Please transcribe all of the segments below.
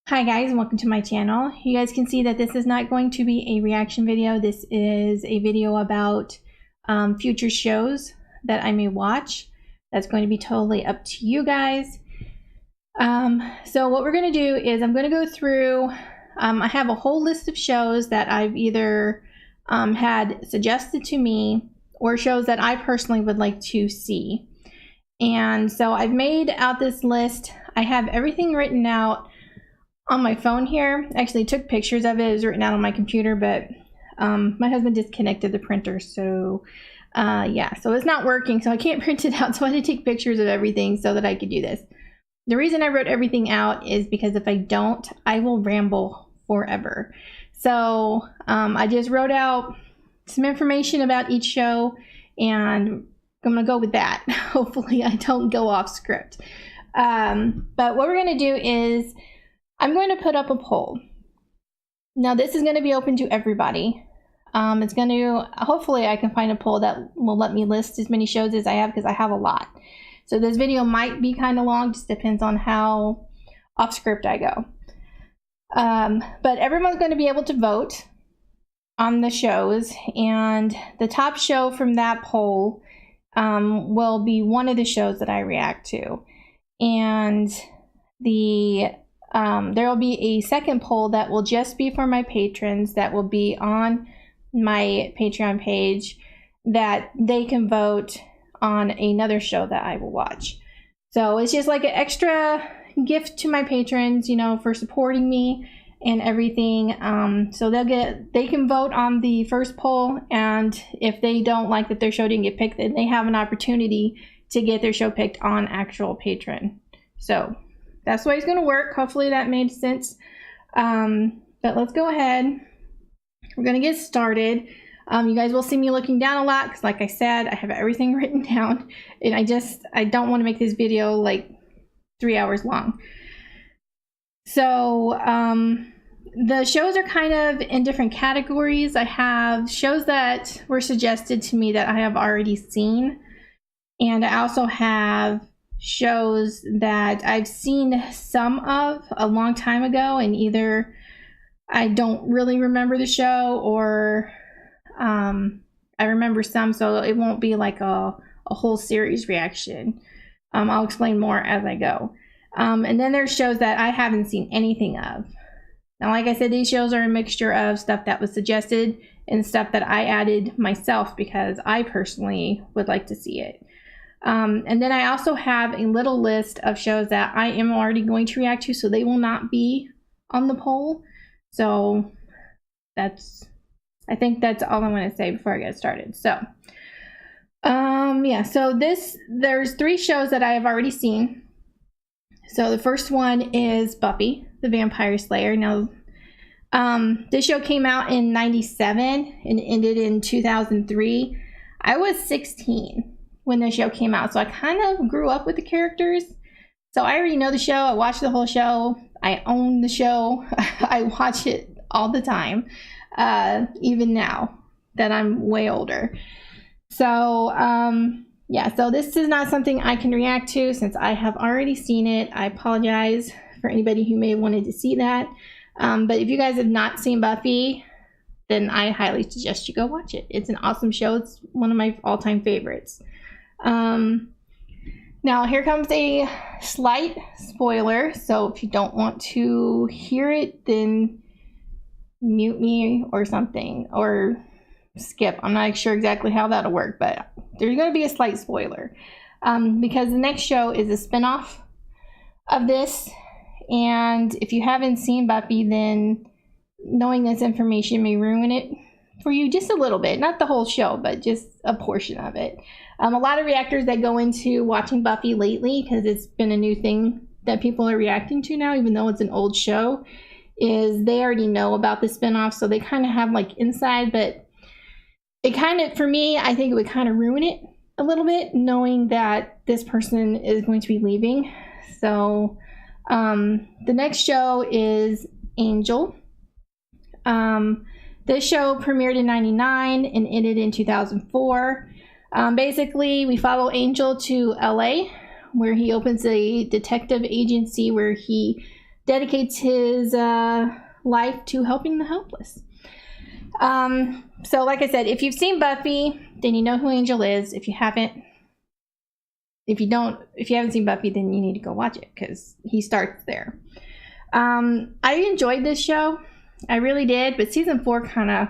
Hi guys, and welcome to my channel. You guys can see that this is not going to be a reaction video. This is a video about future shows that I may watch. That's going to be totally up to you guys. So what we're going to do is I'm going to go through, I have a whole list of shows that I've either had suggested to me or shows that I personally would like to see. And so I've made out this list. I have everything written out on my phone here. I actually took pictures of it. It was written out on my computer, but my husband disconnected the printer, so yeah, so it's not working, so I can't print it out, so I had to take pictures of everything so that I could do this. The reason I wrote everything out is because if I don't, I will ramble forever. So I just wrote out some information about each show, and I'm gonna go with that. Hopefully I don't go off script. But what we're gonna do is I'm going to put up a poll. Now this is going to be open to everybody. It's going to, hopefully I can find a poll that will let me list as many shows as I have, because I have a lot. So this video might be kind of long, just depends on how off script I go. But everyone's going to be able to vote on the shows, and the top show from that poll will be one of the shows that I react to. And there will be a second poll that will just be for my patrons, that will be on my Patreon page, that they can vote on another show that I will watch. So it's just like an extra gift to my patrons, you know, for supporting me and everything. So they can vote on the first poll, and if they don't like that their show didn't get picked, then they have an opportunity to get their show picked on actual Patreon. So that's the way it's going to work. Hopefully that made sense. But let's go ahead. We're going to get started. You guys will see me looking down a lot because, like I said, I have everything written down. And I don't want to make this video like 3 hours long. So the shows are kind of in different categories. I have shows that were suggested to me that I have already seen. And I also have shows that I've seen some of a long time ago, and either I don't really remember the show, or I remember some, so it won't be like a whole series reaction. I'll explain more as I go. And then there's shows that I haven't seen anything of. Now, like I said, these shows are a mixture of stuff that was suggested and stuff that I added myself because I personally would like to see it. And then I also have a little list of shows that I am already going to react to, so they will not be on the poll. So I think that's all I want to say before I get started. So, yeah, so there's 3 shows that I have already seen. So the first one is Buffy, the Vampire Slayer. Now, this show came out in '97 and ended in 2003. I was 16 when the show came out, so I kind of grew up with the characters. So I already know the show. I watched the whole show. I own the show. I watch it all the time, even now that I'm way older. So yeah, so this is not something I can react to since I have already seen it. I apologize for anybody who may have wanted to see that. But if you guys have not seen Buffy, then I highly suggest you go watch it. It's an awesome show. It's one of my all-time favorites. Now here comes a slight spoiler, so if you don't want to hear it, then mute me or something, or skip. I'm not sure exactly how that'll work, but there's going to be a slight spoiler because the next show is a spinoff of this, and if you haven't seen Buffy, then knowing this information may ruin it for you just a little bit. Not the whole show, but just a portion of it. A lot of reactors that go into watching Buffy lately, because it's been a new thing that people are reacting to now, even though it's an old show, is they already know about the spinoff, so they kind of have like inside, but it kind of, for me, I think it would kind of ruin it a little bit, knowing that this person is going to be leaving. So the next show is Angel. This show premiered in '99 and ended in 2004. Basically, we follow Angel to LA, where he opens a detective agency where he dedicates his life to helping the helpless. So like I said, if you've seen Buffy, then you know who Angel is. If you haven't seen Buffy, then you need to go watch it, because he starts there. I enjoyed this show. I really did, but season 4 kind of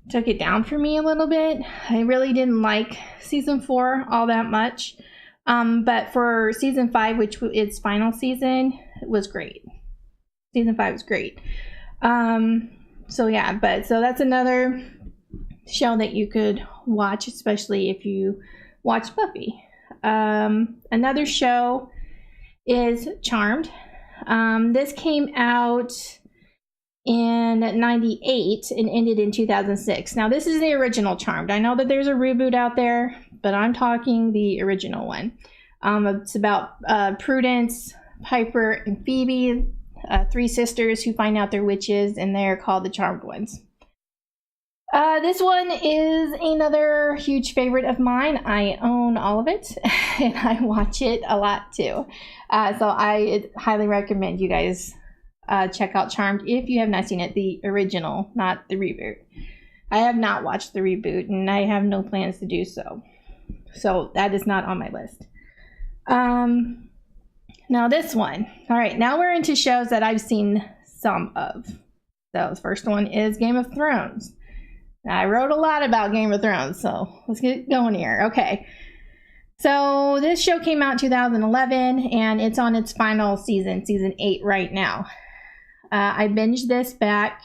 took it down for me a little bit. I really didn't like season 4 all that much. But for season 5, which is its final season, it was great. Season 5 was great. So that's another show that you could watch, especially if you watch Buffy. Another show is Charmed. This came out in 98 and ended in 2006. Now, this is the original Charmed. I know that there's a reboot out there, but I'm talking the original one. It's about Prudence, Piper, and Phoebe, 3 sisters who find out they're witches, and they're called the Charmed Ones. This one is another huge favorite of mine. I own all of it, and I watch it a lot too. So I highly recommend you guys check out Charmed if you have not seen it, the original, not the reboot. I have not watched the reboot, and I have no plans to do so. So that is not on my list. Now this one. All right, now we're into shows that I've seen some of. So the first one is Game of Thrones. Now, I wrote a lot about Game of Thrones, so let's get going here. Okay. So this show came out in 2011, and it's on its final season, season 8 right now. I binged this back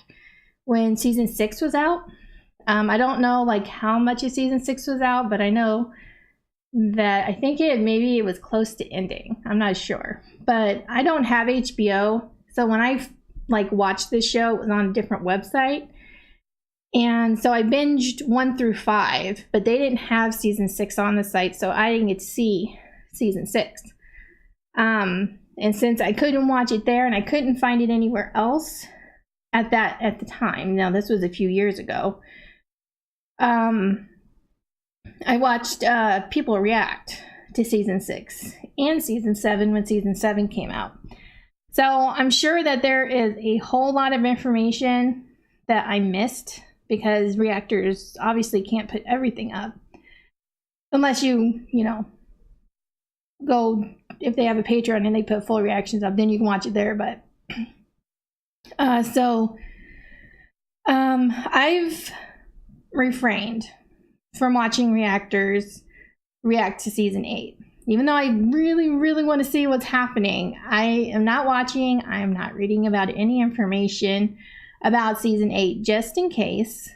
when season 6 was out. I don't know like how much of season 6 was out, but I know that I think maybe it was close to ending. I'm not sure, but I don't have HBO, so when I like watched this show, it was on a different website, and so I binged 1 through 5, but they didn't have season 6 on the site, so I didn't get to see season 6. And since I couldn't watch it there, and I couldn't find it anywhere else at the time, now this was a few years ago, I watched people react to season 6 and season 7 when season 7 came out. So I'm sure that there is a whole lot of information that I missed, because reactors obviously can't put everything up unless you go, if they have a Patreon and they put full reactions up, then you can watch it there. But I've refrained from watching reactors react to season 8. Even though I really, really want to see what's happening, I am not watching. I am not reading about any information about season 8, just in case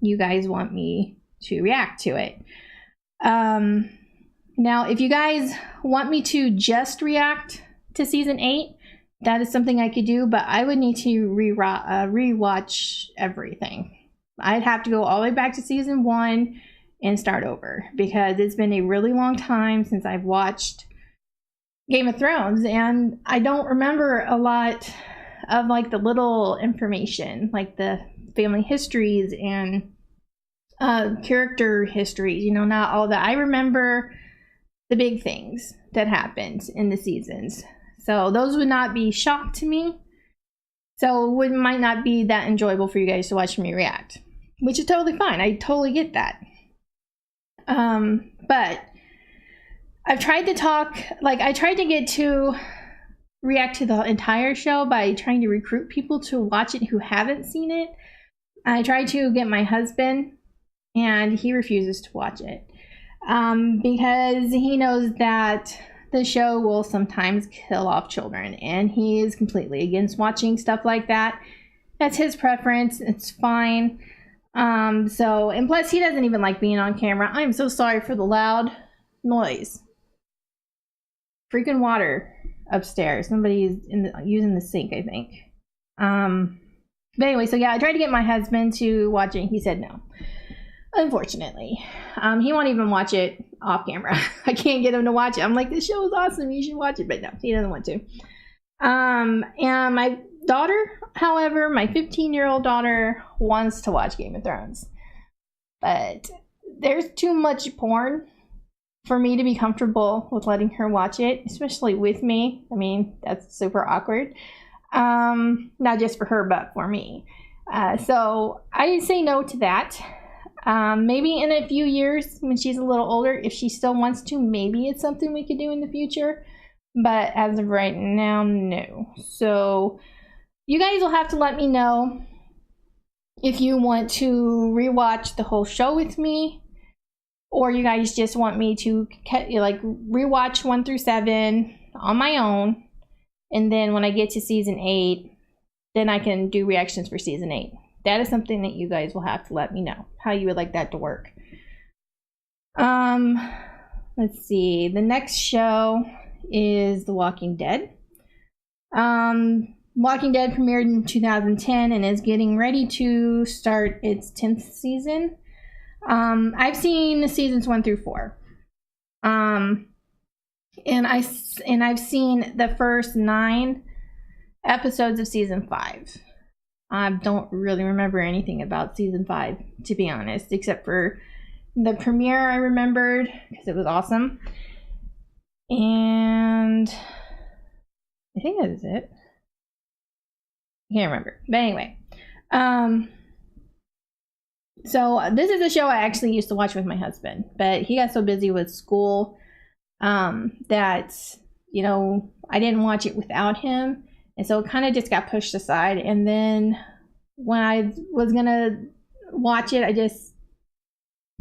you guys want me to react to it. Now, if you guys want me to just react to season 8, that is something I could do, but I would need to rewatch everything. I'd have to go all the way back to season 1 and start over, because it's been a really long time since I've watched Game of Thrones, and I don't remember a lot of like the little information, like the family histories and character histories, not all that. I remember the big things that happened in the seasons, so those would not be shock to me, so it might not be that enjoyable for you guys to watch me react, which is totally fine. I totally get that. But I've tried to I tried to get to react to the entire show by trying to recruit people to watch it who haven't seen it. I tried to get my husband, and he refuses to watch it, because he knows that the show will sometimes kill off children, and he is completely against watching stuff like that. That's his preference. It's fine. And plus he doesn't even like being on camera. I'm so sorry for the loud noise. Freaking water upstairs. Somebody's using the sink, I think. But anyway, so yeah, I tried to get my husband to watch it. He said no, unfortunately. He won't even watch it off camera. I can't get him to watch it. I'm like, this show is awesome, you should watch it, but no, he doesn't want to. And my daughter, however, my 15-year-old daughter wants to watch Game of Thrones, but there's too much porn for me to be comfortable with letting her watch it, especially with me. I mean, that's super awkward. Not just for her, but for me. So I say no to that. Maybe in a few years when she's a little older, if she still wants to, maybe it's something we could do in the future. But as of right now, no. So you guys will have to let me know if you want to rewatch the whole show with me, or you guys just want me to like rewatch 1 through 7 on my own, and then when I get to season 8, then I can do reactions for season 8. That is something that you guys will have to let me know how you would like that to work. Let's see. The next show is The Walking Dead. Walking Dead premiered in 2010 and is getting ready to start its 10th season. I've seen seasons 1 through 4. And I've seen the first 9 episodes of season 5. I don't really remember anything about season 5, to be honest, except for the premiere I remembered because it was awesome. And I think that is it. I can't remember. But anyway. So this is a show I actually used to watch with my husband, but he got so busy with school that, you know, I didn't watch it without him. And so it kind of just got pushed aside. And then when I was going to watch it, I just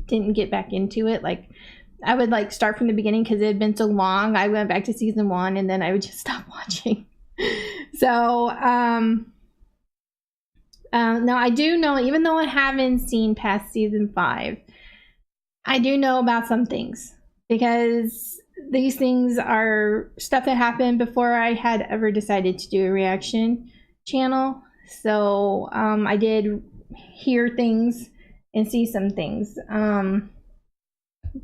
didn't get back into it. Like, I would like start from the beginning because it had been so long. I went back to season 1 and then I would just stop watching. So, now I do know, even though I haven't seen past season 5, I do know about some things because these things are stuff that happened before I had ever decided to do a reaction channel. So I did hear things and see some things,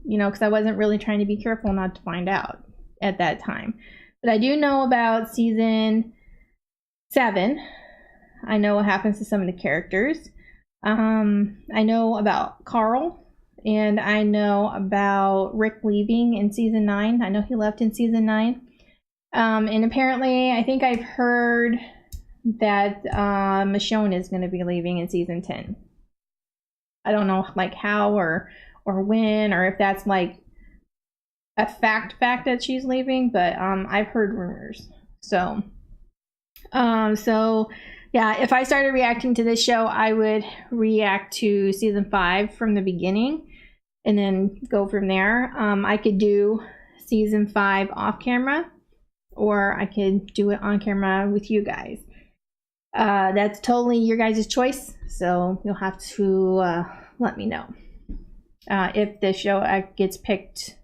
you know, because I wasn't really trying to be careful not to find out at that time. But I do know about season 7. I know what happens to some of the characters. I know about Carl. And I know about Rick leaving in season 9. I know he left in season 9. And apparently, I think I've heard that Michonne is going to be leaving in season 10. I don't know like how or when, or if that's like a fact that she's leaving, but I've heard rumors. So yeah, if I started reacting to this show, I would react to season 5 from the beginning and then go from there. I could do season 5 off camera, or I could do it on camera with you guys. That's totally your guys' choice, so you'll have to let me know if the show gets picked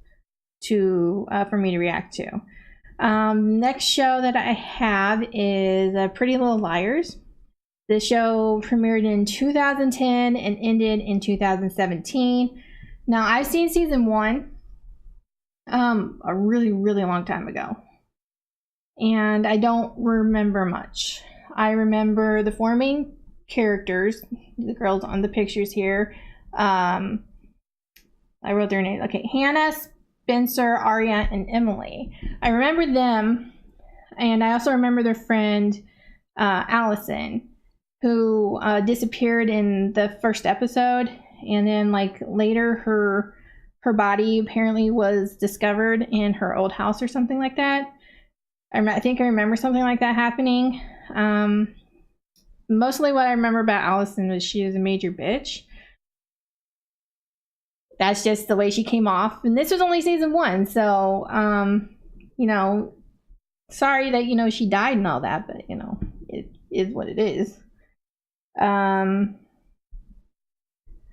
to for me to react to. Next show that I have is Pretty Little Liars. The show premiered in 2010 and ended in 2017. Now, I've seen season 1 a really, really long time ago, and I don't remember much. I remember the 4 main characters, the girls on the pictures here. I wrote their names. Okay, Hannah, Spencer, Aria, and Emily. I remember them, and I also remember their friend Allison, who disappeared in the first episode, and then like later her body apparently was discovered in her old house or something like that. I think I remember something like that happening. Mostly what I remember about Allison was she was a major bitch. That's just the way she came off. And this was only season 1, so, you know, sorry that, you know, she died and all that, but, you know, it is what it is.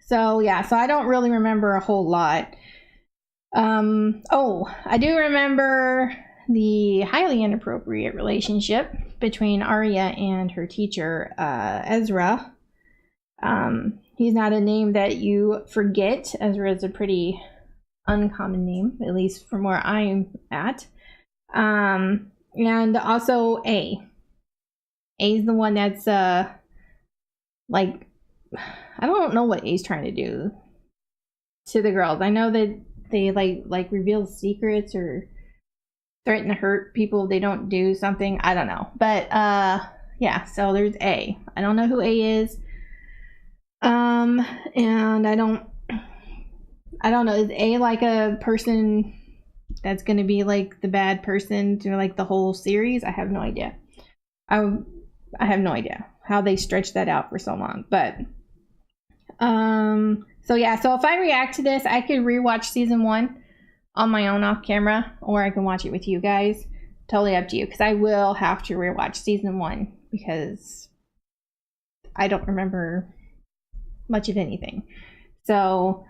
So, yeah, so I don't really remember a whole lot. Oh, I do remember the highly inappropriate relationship between Aria and her teacher, Ezra. He's not a name that you forget. Ezra is a pretty uncommon name, at least from where I'm at. And also A. A's the one that's, like, I don't know what A's trying to do to the girls. I know that they like reveal secrets or threaten to hurt people if they don't do something. I don't know. But yeah, so there's A. I don't know who A is. And I don't know, is A like a person that's going to be like the bad person through like the whole series? I have no idea. I have no idea how they stretched that out for so long. But so yeah, so if I react to this, I could rewatch season 1 on my own off camera, or I can watch it with you guys. Totally up to you, because I will have to rewatch season 1 because I don't remember much of anything. So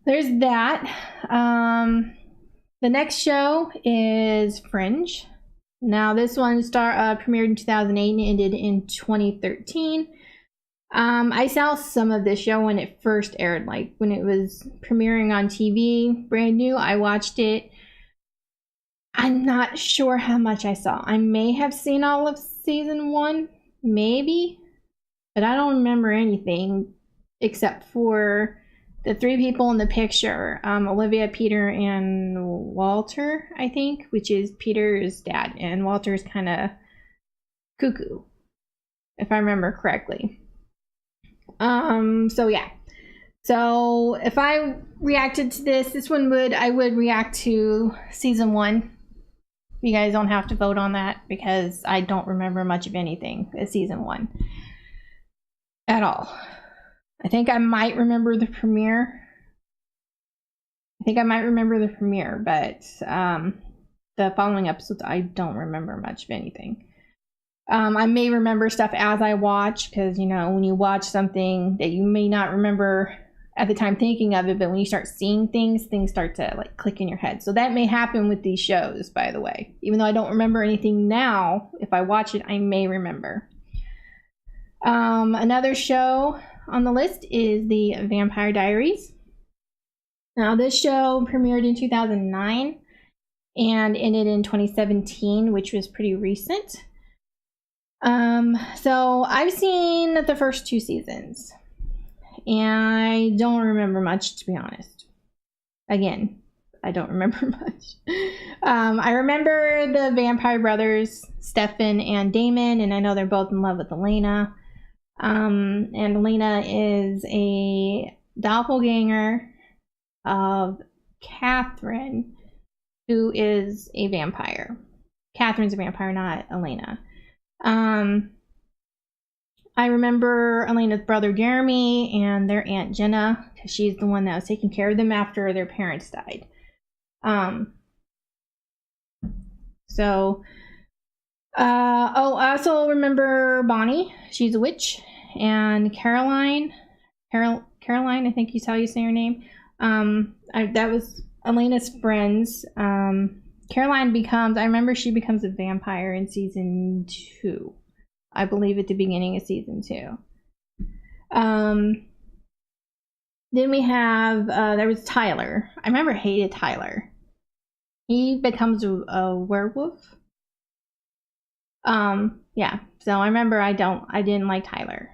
there's that. The next show is Fringe. Now this one premiered in 2008 and ended in 2013. I saw some of this show when it first aired, like when it was premiering on TV, brand new. I watched it. I'm not sure how much I saw. I may have seen all of season 1, maybe, but I don't remember anything except for the 3 people in the picture, Olivia, Peter, and Walter, I think, which is Peter's dad, and Walter's kind of cuckoo, if I remember correctly. So yeah. So if I reacted to this one I would react to season 1. You guys don't have to vote on that because I don't remember much of anything as season 1 at all. I think I might remember the premiere. But the following episodes, I don't remember much of anything. I may remember stuff as I watch, because, you know, when you watch something that you may not remember at the time thinking of it, but when you start seeing things start to like click in your head. So that may happen with these shows, by the way. Even though I don't remember anything now, if I watch it, I may remember. Another show on the list is the Vampire Diaries. Now this show premiered in 2009 and ended in 2017, which was pretty recent. So I've seen the first 2 seasons and I don't remember much, to be honest. Again, I don't remember much. I remember the vampire brothers, Stefan and Damon, and I know they're both in love with Elena. And Elena is a doppelganger of Catherine, who is a vampire. Catherine's a vampire, not Elena. I remember Elena's brother Jeremy and their aunt Jenna, because she's the one that was taking care of them after their parents died. I also remember Bonnie. She's a witch. And Caroline, I think is how you say her name. That was Elena's friends. I remember she becomes a vampire in season 2. I believe at the beginning of season 2. Then we have, there was Tyler. I remember hated Tyler. He becomes a werewolf. Yeah, so I remember I didn't like Tyler.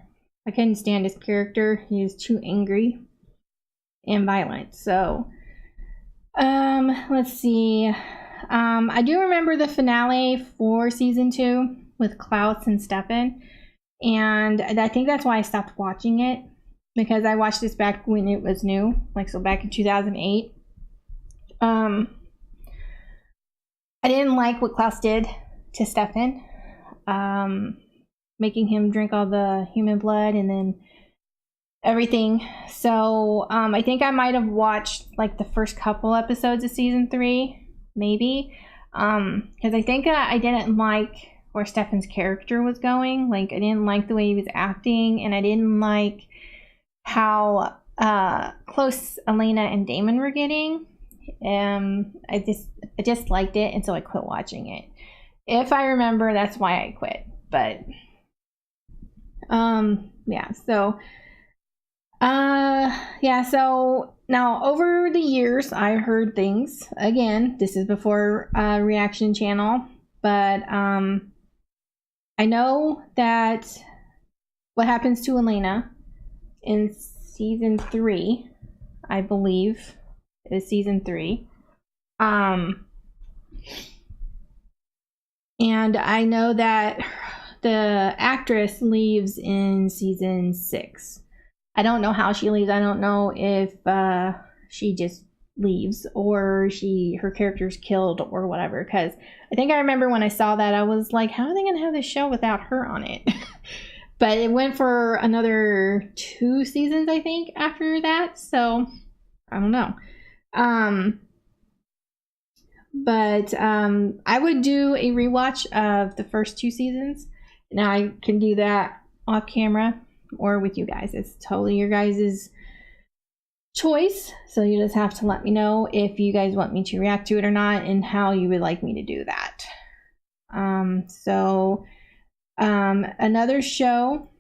I couldn't stand his character. He was too angry and violent. So, let's see. I do remember the finale for season 2 with Klaus and Stefan, and I think that's why I stopped watching it, because I watched this back when it was new, back in 2008. I didn't like what Klaus did to Stefan, making him drink all the human blood and then everything. So I think I might have watched the first couple episodes of season 3, maybe, because I think I didn't like where Stefan's character was going. I didn't like the way he was acting, and I didn't like how close Elena and Damon were getting. I just liked it, and so I quit watching it. If I remember, that's why I quit. But yeah, so so now over the years I heard things. Again, this is before reaction channel, but I know that what happens to Elena in season 3, I believe, is season 3. And I know that the actress leaves in season 6. I don't know how she leaves. I don't know if she just leaves or her character's killed or whatever, because I think I remember when I saw that I was like, how are they gonna have this show without her on it? But it went for another 2 seasons, I think, after that, so I don't know. But I would do a rewatch of the first 2 seasons. Now I can do that off camera or with you guys. It's totally your guys' choice. So you just have to let me know if you guys want me to react to it or not and how you would like me to do that. Another show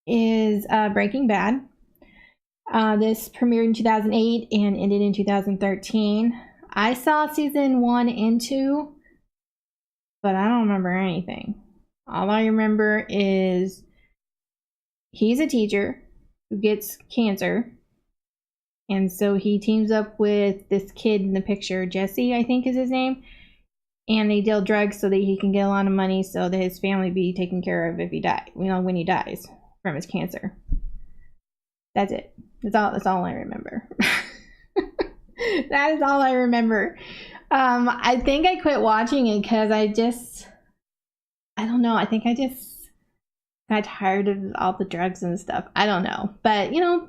is Breaking Bad. This premiered in 2008 and ended in 2013. I saw season 1 and 2, but I don't remember anything. All I remember is he's a teacher who gets cancer, and so he teams up with this kid in the picture, Jesse, I think is his name, and they deal drugs so that he can get a lot of money so that his family be taken care of if he dies, when he dies from his cancer. That's it. That's all I remember. That is all I remember. I think I quit watching it because I don't know. I think I just got tired of all the drugs and stuff. I don't know. But, a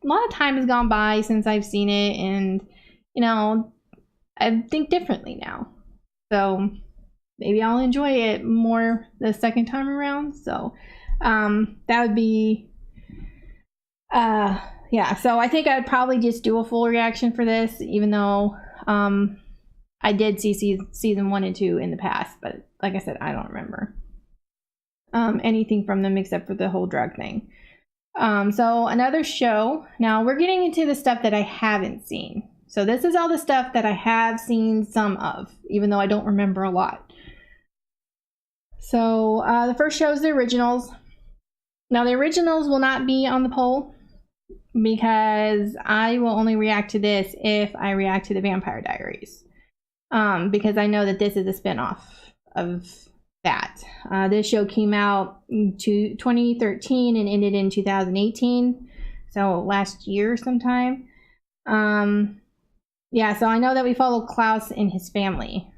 lot of time has gone by since I've seen it, and, I think differently now. So maybe I'll enjoy it more the second time around. So that would be... yeah, so I think I'd probably just do a full reaction for this, even though I did see season 1 and 2 in the past, but like I said, I don't remember anything from them except for the whole drug thing. So another show. Now we're getting into the stuff that I haven't seen. So this is all the stuff that I have seen some of, even though I don't remember a lot. So the first show is the originals. Now the originals will not be on the poll, because I will only react to this if I react to the Vampire Diaries, because I know that this is a spinoff of that. This show came out in 2013 and ended in 2018, so last year sometime. Yeah, so I know that we follow Klaus and his family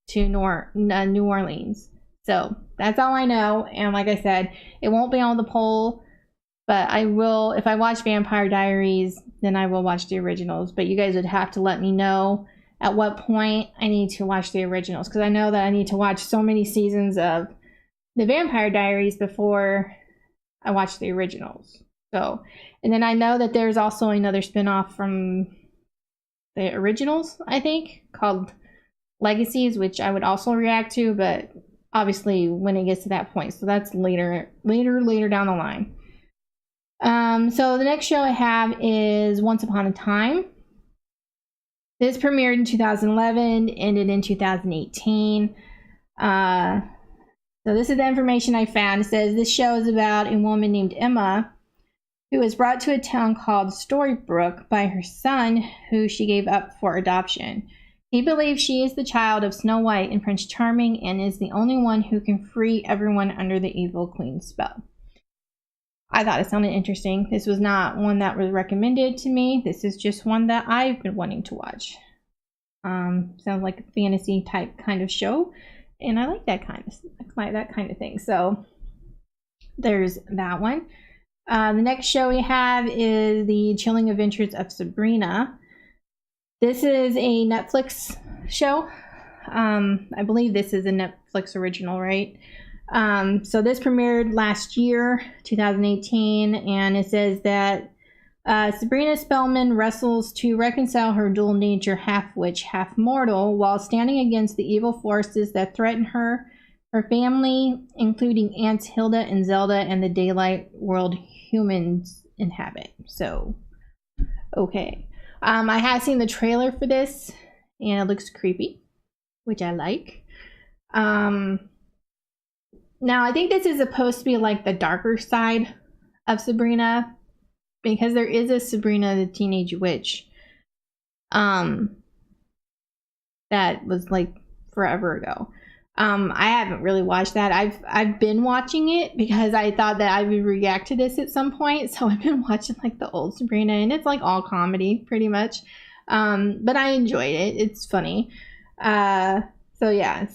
to New Orleans. So that's all I know, and like I said, it won't be on the poll. But I will, if I watch Vampire Diaries, then I will watch the originals. But you guys would have to let me know at what point I need to watch the originals, because I know that I need to watch so many seasons of the Vampire Diaries before I watch the originals. So, and then I know that there's also another spinoff from the originals, I think, called Legacies, which I would also react to, but obviously when it gets to that point. So that's later down the line. So the next show I have is Once Upon a Time. This premiered in 2011, ended in 2018. So this is the information I found. It says this show is about a woman named Emma who was brought to a town called Storybrooke by her son, who she gave up for adoption. He believes she is the child of Snow White and Prince Charming and is the only one who can free everyone under the evil queen's spell. I thought it sounded interesting. This was not one that was recommended to me. This is just one that I've been wanting to watch. Sounds like a fantasy type kind of show, and I like that kind of thing. So there's that one. The next show we have is The Chilling Adventures of Sabrina. This is a Netflix show. I believe this is a Netflix original, right? So this premiered last year, 2018, and it says that Sabrina Spellman wrestles to reconcile her dual nature, half witch, half mortal, while standing against the evil forces that threaten her, her family, including Aunts Hilda and Zelda, and the daylight world humans inhabit. So, okay. I have seen the trailer for this, and it looks creepy, which I like. Now, I think this is supposed to be like the darker side of Sabrina, because there is a Sabrina the Teenage Witch That was like forever ago. I haven't really watched that. I've been watching it because I thought that I would react to this at some point. So I've been watching like the old Sabrina, and it's like all comedy pretty much. But I enjoyed it. It's funny. So I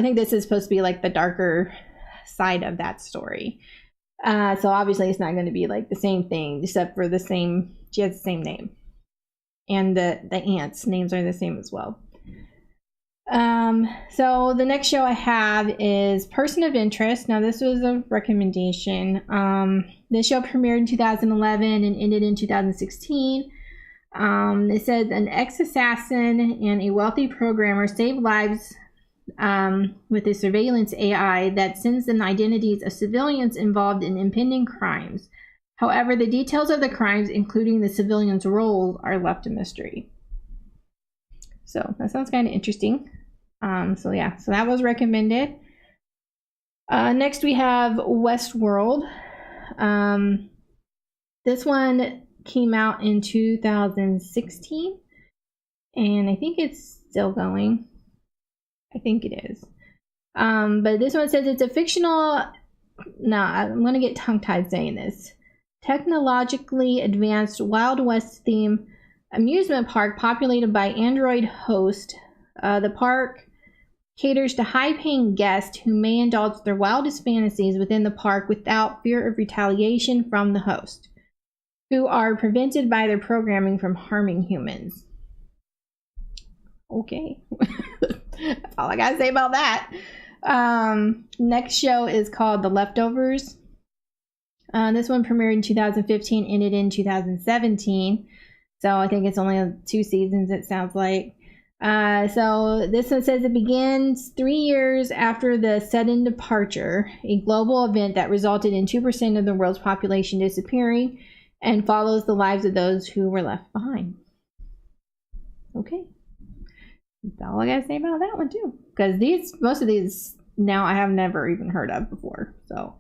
think this is supposed to be like the darker side of that story. So obviously it's not going to be like the same thing, except for she has the same name. And the ants' names are the same as well. So the next show I have is Person of Interest. Now this was a recommendation. This show premiered in 2011 and ended in 2016. It says an ex-assassin and a wealthy programmer save lives with a surveillance AI that sends them identities of civilians involved in impending crimes. However, the details of the crimes, including the civilians' roles, are left a mystery. So that sounds kind of interesting. So that was recommended. Next we have Westworld. This one came out in 2016, and I think it's still going. I think it is. But this one says it's a fictional. I'm going to get tongue-tied saying this. Technologically advanced Wild West theme amusement park populated by android host. The park caters to high-paying guests who may indulge their wildest fantasies within the park without fear of retaliation from the host, who are prevented by their programming from harming humans. Okay. That's all I gotta say about that. Next show is called The Leftovers. This one premiered in 2015, ended in 2017. So I think it's only 2 seasons, it sounds like. So this one says it begins 3 years after the sudden departure, a global event that resulted in 2% of the world's population disappearing, and follows the lives of those who were left behind. Okay. That's all I gotta say about that one too. Because most of these now I have never even heard of before. So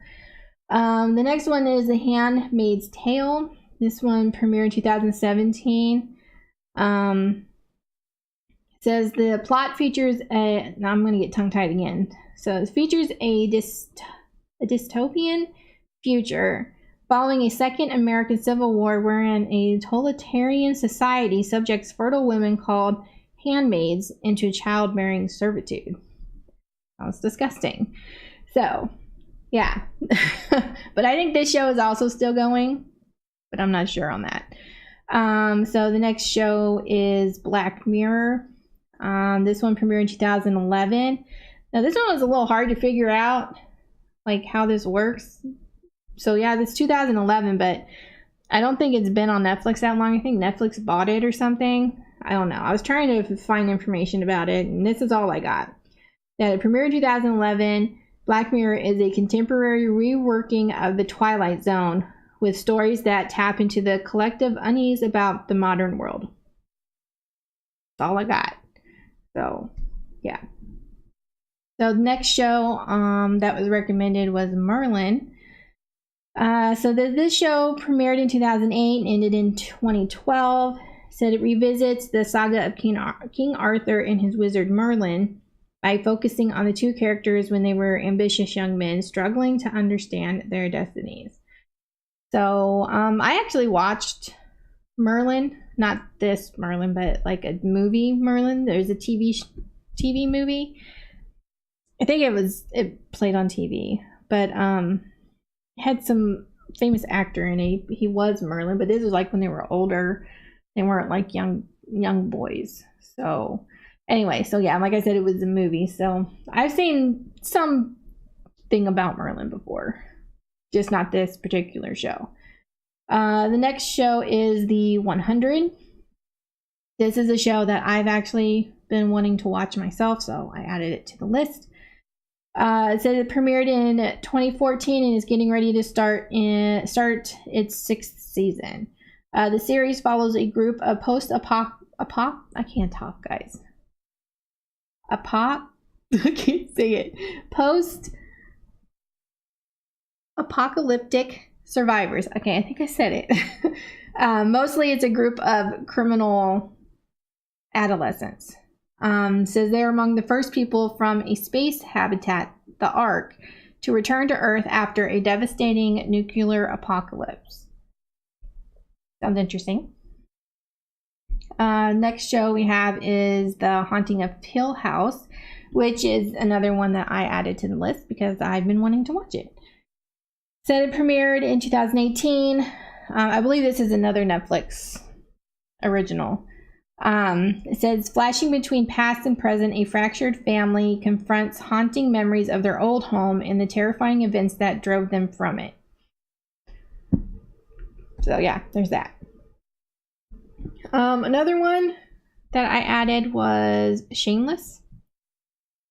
the next one is The Handmaid's Tale. This one premiered in 2017. It says the plot features now I'm going to get tongue-tied again. So it features a dystopian future following a second American Civil War wherein a totalitarian society subjects fertile women called handmaids into childbearing servitude. Sounds disgusting. So, yeah. But I think this show is also still going, but I'm not sure on that. So the next show is Black Mirror. This one premiered in 2011. Now this one was a little hard to figure out, like how this works. So yeah, this 2011, but I don't think it's been on Netflix that long. I think Netflix bought it or something. I don't know. I was trying to find information about it, and this is all I got. That it premiered in 2011. Black Mirror is a contemporary reworking of The Twilight Zone with stories that tap into the collective unease about the modern world. That's all I got. So, yeah. So the next show that was recommended was Merlin. So this show premiered in 2008 and ended in 2012. Said it revisits the saga of King Arthur and his wizard Merlin by focusing on the two characters when they were ambitious young men struggling to understand their destinies. So I actually watched Merlin, not this Merlin, but like a movie Merlin. There's a TV movie. I think it played on TV, but it had some famous actor in it. He was Merlin, but this was like when they were older. They weren't like young boys. So anyway, so yeah, like I said, it was a movie. So I've seen something about Merlin before, just not this particular show. The next show is The 100. This is a show that I've actually been wanting to watch myself, so I added it to the list. It said it premiered in 2014 and is getting ready to start its 6th season. The series follows a group of I can't talk, guys. I can't say it. Post-apocalyptic survivors. Okay, I think I said it. Mostly it's a group of criminal adolescents. Says they're among the first people from a space habitat, the Ark, to return to Earth after a devastating nuclear apocalypse. Sounds interesting. Next show we have is The Haunting of Hill House, which is another one that I added to the list because I've been wanting to watch it. Said it premiered in 2018. I believe this is another Netflix original. It says, flashing between past and present, a fractured family confronts haunting memories of their old home and the terrifying events that drove them from it. So yeah, there's that. Another one that I added was Shameless.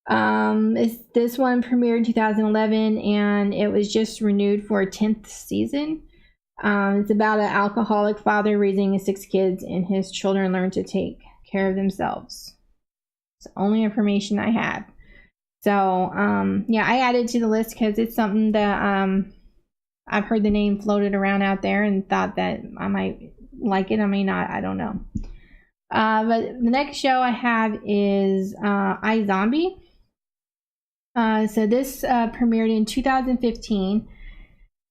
This one premiered in 2011 and it was just renewed for a 10th season. It's about an alcoholic father raising his 6 kids and his children learn to take care of themselves. It's the only information I have. So, yeah, I added to the list because it's something that I've heard the name floated around out there and thought that I might like it. I may not. I don't know. But the next show I have is iZombie. So this premiered in 2015.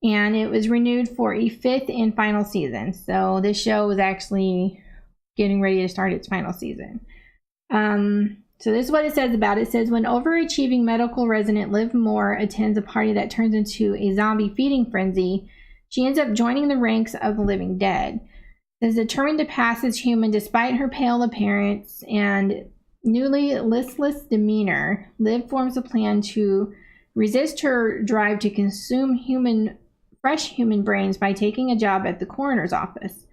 And it was renewed for a 5th and final season. So this show was actually getting ready to start its final season. So this is what it says about it. It says, when overachieving medical resident Liv Moore attends a party that turns into a zombie feeding frenzy, she ends up joining the ranks of the living dead. Is determined to pass as human despite her pale appearance and newly listless demeanor, Liv forms a plan to resist her drive to consume fresh human brains by taking a job at the coroner's office,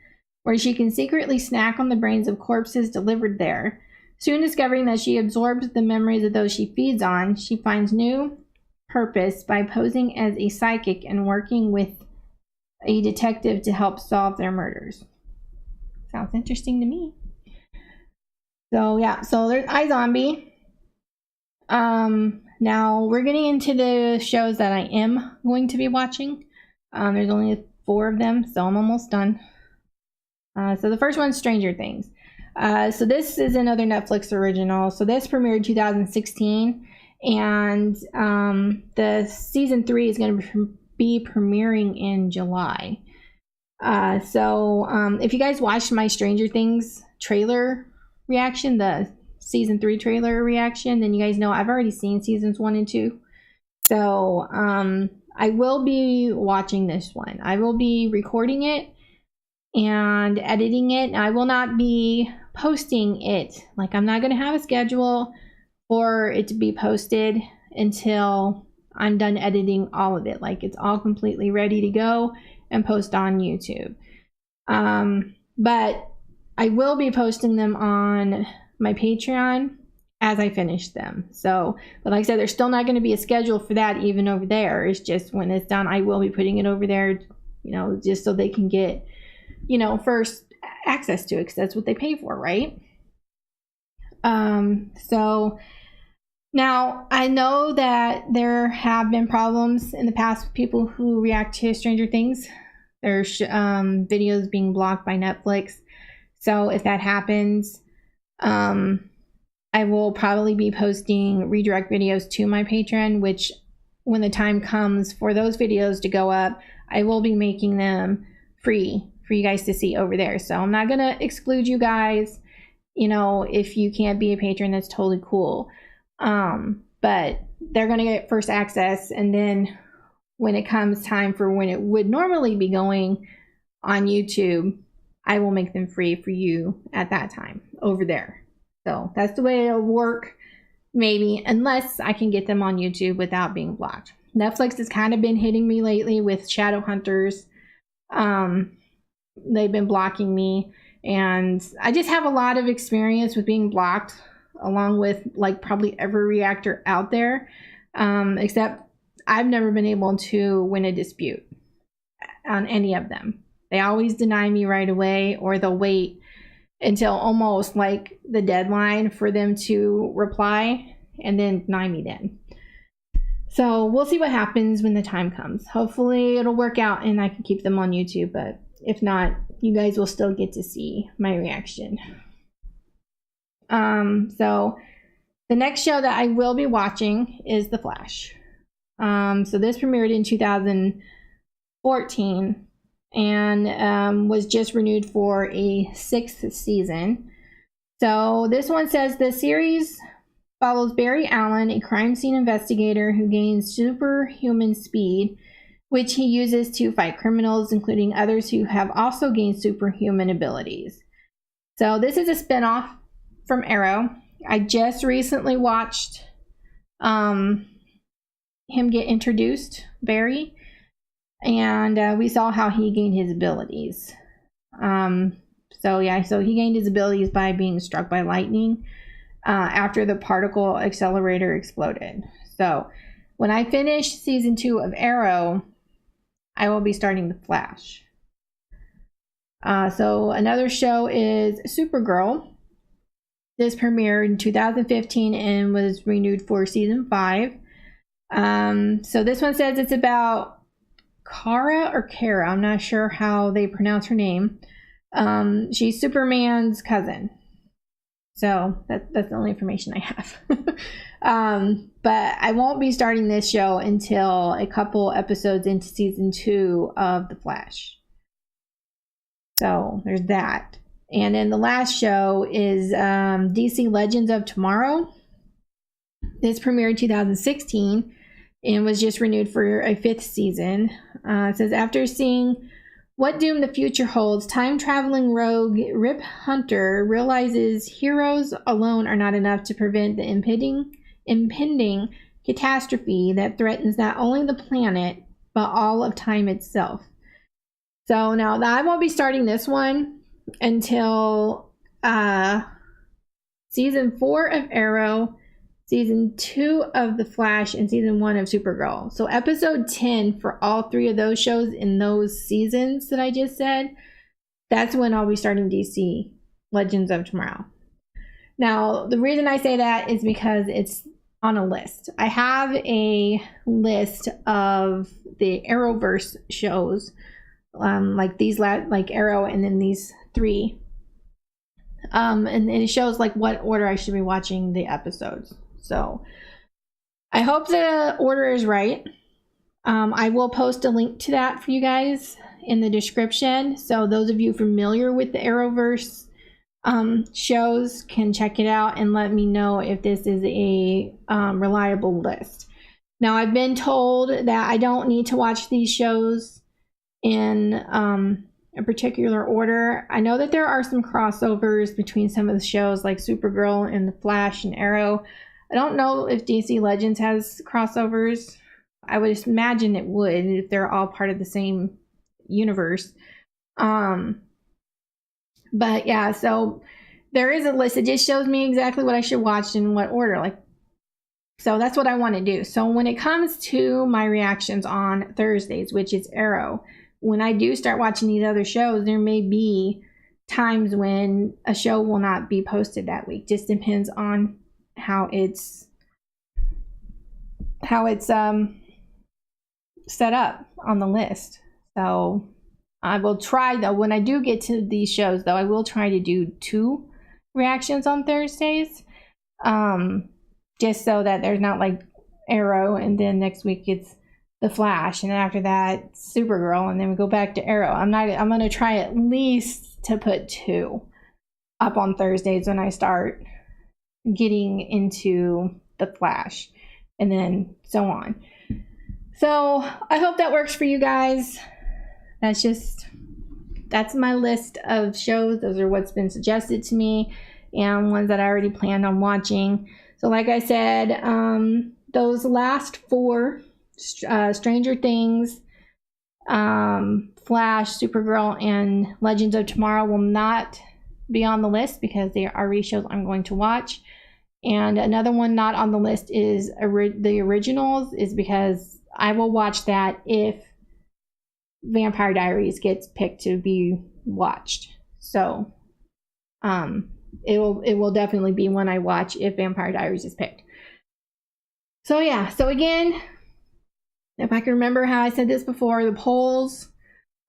where she can secretly snack on the brains of corpses delivered there. Soon discovering that she absorbs the memories of those she feeds on, she finds new purpose by posing as a psychic and working with a detective to help solve their murders. Sounds interesting to me. So yeah, so there's iZombie. Now we're getting into the shows that I am going to be watching. There's only 4 of them, so I'm almost done. So the first one's Stranger Things. So this is another Netflix original. So this premiered 2016, and the season 3 is going to be premiering in July. So if you guys watched my Stranger Things trailer reaction, the season 3 trailer reaction, then you guys know I've already seen seasons 1 and 2. So I will be watching this one. I will be recording it and editing it. I will not be posting it. Like, I'm not going to have a schedule for it to be posted until I'm done editing all of it. Like, it's all completely ready to go and post on YouTube. But I will be posting them on my Patreon as I finish them. So, but like I said, there's still not going to be a schedule for that even over there. It's just when it's done, I will be putting it over there, you know, just so they can get, you know, first access to it, because that's what they pay for, right? So now I know that there have been problems in the past with people who react to Stranger Things. There's videos being blocked by Netflix. So if that happens, I will probably be posting redirect videos to my Patreon, which when the time comes for those videos to go up, I will be making them free for you guys to see over there. So I'm not going to exclude you guys. You know, if you can't be a patron, that's totally cool. But they're going to get first access. And then when it comes time for when it would normally be going on YouTube, I will make them free for you at that time over there. So that's the way it'll work, maybe, unless I can get them on YouTube without being blocked. Netflix has kind of been hitting me lately with Shadowhunters. They've been blocking me, and I just have a lot of experience with being blocked, along with like probably every reactor out there, except I've never been able to win a dispute on any of them. They always deny me right away, or they'll wait until almost like the deadline for them to reply and then deny me then. So we'll see what happens when the time comes. Hopefully it'll work out and I can keep them on YouTube, but If not, you guys will still get to see my reaction. So the next show that I will be watching is The Flash. So this premiered in 2014 and was just renewed for a 6th season. So this one says the series follows Barry Allen, a crime scene investigator who gains superhuman speed, which he uses to fight criminals, including others who have also gained superhuman abilities. So this is a spinoff from Arrow. I just recently watched him get introduced, Barry, and we saw how he gained his abilities. So he gained his abilities by being struck by lightning after the particle accelerator exploded. So when I finish season 2 of Arrow, I will be starting The Flash. So another show is Supergirl. This premiered in 2015 and was renewed for season 5. So this one says it's about Kara. I'm not sure how they pronounce her name. She's Superman's cousin. So that's the only information I have. But I won't be starting this show until a couple episodes into season 2 of The Flash. So there's that. And then the last show is DC Legends of Tomorrow. This premiered in 2016 and was just renewed for a 5th season. It says, after seeing what doom the future holds, time-traveling rogue Rip Hunter realizes heroes alone are not enough to prevent the impending catastrophe that threatens not only the planet, but all of time itself. So now I won't be starting this one until season 4 of Arrow, season 2 of The Flash, and season 1 of Supergirl. So episode 10 for all 3 of those shows in those seasons that I just said, that's when I'll be starting DC Legends of Tomorrow. Now, the reason I say that is because it's on a list. I have a list of the Arrowverse shows, like Arrow and then these 3. And it shows like what order I should be watching the episodes. So I hope the order is right. I will post a link to that for you guys in the description. So those of you familiar with the Arrowverse shows can check it out and let me know if this is a reliable list. Now, I've been told that I don't need to watch these shows in a particular order. I know that there are some crossovers between some of the shows like Supergirl and The Flash and Arrow. I don't know if DC Legends has crossovers. I would imagine it would if they're all part of the same universe. But yeah, so there is a list. It just shows me exactly what I should watch in what order. So that's what I want to do. So when it comes to my reactions on Thursdays, which is Arrow, when I do start watching these other shows, there may be times when a show will not be posted that week. Just depends on how it's set up on the list. So I will try, though, when I do get to these shows, though, I will try to do 2 reactions on Thursdays, just so that there's not like Arrow and then next week it's The Flash, and then after that Supergirl, and then we go back to Arrow. I'm going to try at least to put 2 up on Thursdays when I start getting into The Flash, and then so on. So I hope that works for you guys. That's my list of shows. Those are what's been suggested to me and ones that I already planned on watching. So like I said, those last 4, Stranger Things, Flash, Supergirl, and Legends of Tomorrow will not be on the list because they are shows I'm going to watch. And another one not on the list is the originals, is because I will watch that if Vampire Diaries gets picked to be watched. So it will definitely be one I watch if Vampire Diaries is picked. So yeah, so again, if I can remember how I said this before, the polls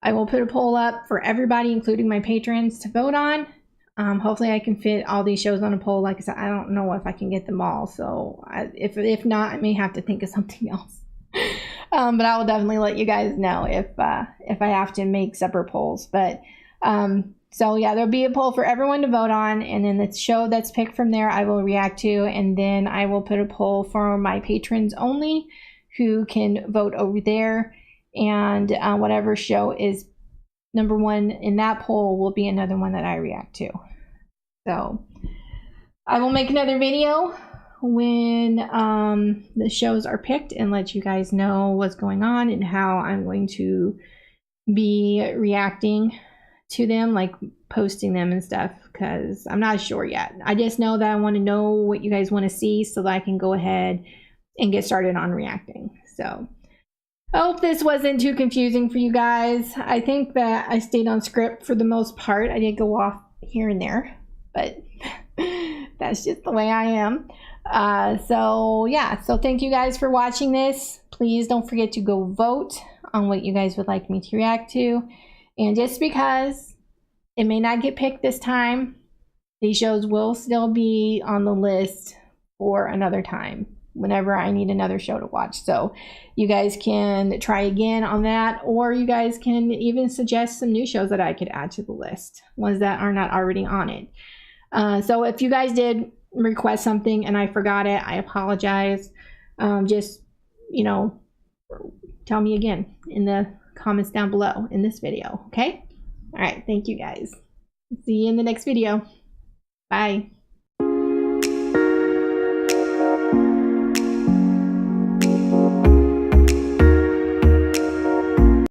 I will put a poll up for everybody, including my patrons, to vote on. Hopefully I can fit all these shows on a poll. Like I said, I don't know if I can get them all. So if not, I may have to think of something else. But I will definitely let you guys know if I have to make separate polls. But so yeah, there'll be a poll for everyone to vote on. And then the show that's picked from there, I will react to. And then I will put a poll for my patrons only who can vote over there. And whatever show is number one in that poll will be another one that I react to. So I will make another video when the shows are picked and let you guys know what's going on and how I'm going to be reacting to them, like posting them and stuff, because I'm not sure yet. I just know that I want to know what you guys want to see so that I can go ahead and get started on reacting. So I hope this wasn't too confusing for you guys. I think that I stayed on script for the most part. I did go off here and there, but that's just the way I am. So yeah, so thank you guys for watching this. Please don't forget to go vote on what you guys would like me to react to. And just because it may not get picked this time, these shows will still be on the list for another time whenever I need another show to watch. So you guys can try again on that, or you guys can even suggest some new shows that I could add to the list, ones that are not already on it. So if you guys did request something and I forgot it, I apologize. Just, you know, tell me again in the comments down below in this video, okay? All right, thank you guys. See you in the next video. Bye.